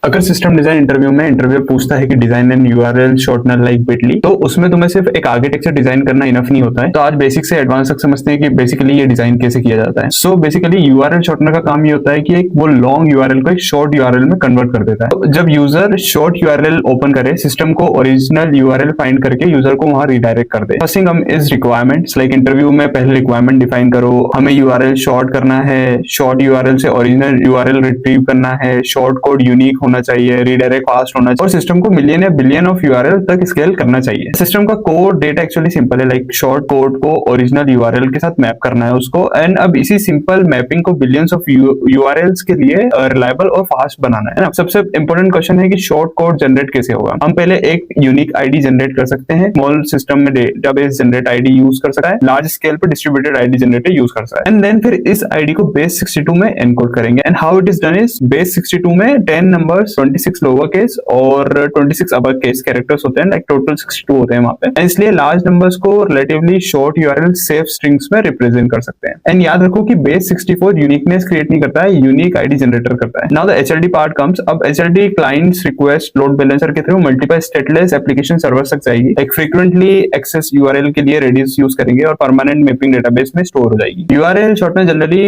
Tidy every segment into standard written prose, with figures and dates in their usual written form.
अगर system design interview में interviewer पूछता है कि design and URL shortener like Bitly, तो उसमें तुम्हें सिर्फ एक आर्किटेक्चर डिजाइन करना इनफ नहीं होता है। तो आज बेसिक से एडवांस तक समझते हैं कि बेसिकली ये डिजाइन कैसे किया जाता है। सो बेसिकली यूआरएल शॉर्टनर का काम ये होता है कि एक वो लॉन्ग यूआरएल को एक शॉर्ट यूआरएल में कन्वर्ट कर देता है। तो जब यूजर शॉर्ट यूआरएल ओपन करे, सिस्टम को ओरिजिनल यूआरएल फाइंड करके यूजर को वहां रिडायरेक्ट कर दे। First thing is requirements, like interview में पहले रिक्वायरमेंट डिफाइन करो। हमें यूआरएल शॉर्ट करना है, शॉर्ट यूआरएल से ओरिजिनल यूआरएल रिट्रीव करना है, शॉर्ट कोड यूनिक होना चाहिए, रीडायरेक्ट फास्ट होना चाहिए और सिस्टम को मिलियन या बिलियन ऑफ यूआरएल तक स्केल करना चाहिए। सिस्टम का कोड डेटा एक्चुअली सिंपल है, लाइक शॉर्ट कोड को ओरिजिनल यूआरएल के साथ मैप करना है उसको। एंड अब इसी सिंपल मैपिंग को बिलियंस ऑफ यूआरएल्स के लिए रिलायबल और फास्ट बनाना है ना। सबसे इंपॉर्टेंट क्वेश्चन है कि शॉर्ट कोड जनरेट कैसे होगा। हम पहले एक यूनिक आईडी जनरेट कर सकते हैं, स्मॉल सिस्टम में डेटाबेस जनरेट आईडी यूज कर सकता है, लार्ज स्केल पर डिस्ट्रीब्यूटेड आईडी जनरेटर यूज कर सकता है। एंड देन फिर इस आईडी को बेस 62 में एनकोड करेंगे। And how it is done is base 62 में 10 नंबर्स, 26 लोअर केस और 26 अपर केस कैरेक्टर्स होते हैं, लाइक टोटल 62 होते हैं वहां पे। इसलिए लार्ज नंबर्स को relatively short URL safe strings में रिप्रेजेंट कर सकते हैं। एंड याद रखो कि बेस 64 यूनिकनेस क्रिएट नहीं करता है, यूनिक आईडी जनरेटर करता है। Now the HLD part comes. अब HLD clients request load balancer के through multiple stateless application server तक जाएगी। लाइक फ्रीक्वेंटली एक्सेस यूआरएल के लिए रेडिस यूज करेंगे और परमानेंट मैपिंग डेटाबेस में स्टोर हो जाएगी। यूआरएल शॉर्ट में जनरली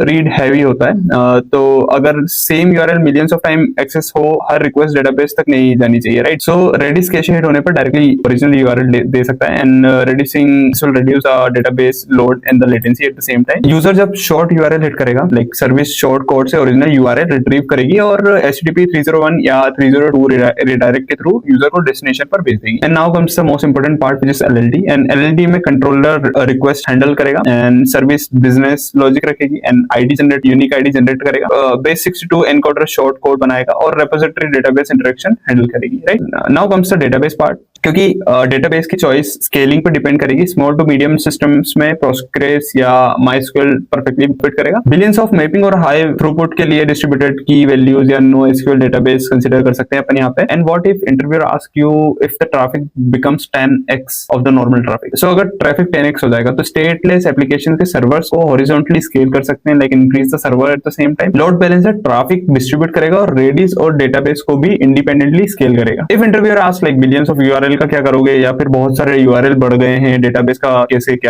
रीड हैवी होता है, तो अगर same URL millions of time access हो, हर रिक्वेस्ट डेटाबेस तक नहीं जानी चाहिए, right. So Redis cache hit होने पर डायरेक्टली ओरिजिनल यूआरएल दे सकता है। And reducing will reduce database load and the latency at the same time. User जब शॉर्ट यूआरएल हिट करेगा, लाइक सर्विस शॉर्ट कोड से ओरिजिनल यूआरएल रिट्रीव करेगी और HTTP 301 या 302 रिडायरेक्ट के थ्रू यूजर को डेस्टिनेशन पर भेज देगी। And now comes the most important part which is LLD। And LLD में कंट्रोलर रिक्वेस्ट हैंडल करेगा एंड सर्विस बिजनेस लॉजिक रखेगी and ID generate, unique ID generate करेगा, बेस 62 एनकोडर शॉर्ट कोड बनाएगा और रेपोजिटरी डेटाबेस इंटरेक्शन हैंडल करेगी, right. Now comes the database part, क्योंकि database की choice scaling पर डिपेंड करेगी। स्मॉल टू मीडियम सिस्टम्स में पोस्टग्रेस या माइस्क्यूएल परफेक्टली फिट करेगा। बिलियंस ऑफ मैपिंग और हाई थ्रूपुट के लिए डिस्ट्रीब्यूटेड की वैल्यूज या नो एसक्यूएल डेटाबेस कंसीडर कर सकते हैं अपन यहाँ पे। And what if interviewer ask you if the traffic becomes 10x of the normal traffic. So अगर ट्रैफिक 10x हो जाएगा तो स्टेटलेस एप्लीकेशन के सर्वर्स को हॉरिजॉन्टली स्केल कर सकते हैं, like increase the server at the same time. Load balancer traffic distribute करेगा और रेडिस और डेटाबेस को भी इंडिपेंडेंटली स्केल करेगा। If interviewer ask like billions of URL का क्या करोगे, या फिर बहुत सारे यूआरएल बढ़ गए हैं, डेटाबेस का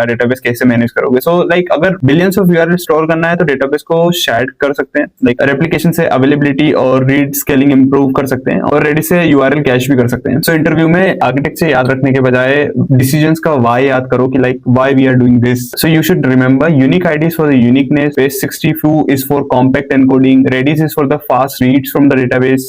डेटाबेस कैसे मैनेज करोगे। सो लाइक अगर बिलियंस ऑफ यूआरएल स्टोर करना है तो डेटाबेस को शेयर कर सकते हैं, लाइक रेप्लिकेशन से अवेलेबिलिटी और रीड स्केलिंग इंप्रूव कर सकते हैं और रेडिस से यूआरएल कैश भी कर सकते हैं। सो इंटरव्यू में आर्किटेक्ट से याद रखने के बजाय डिसीजंस का व्हाई याद करो कि like why we are doing this. So you should remember unique IDs for the uniqueness, base 62 is for compact encoding, redis is for the fast reads from the database,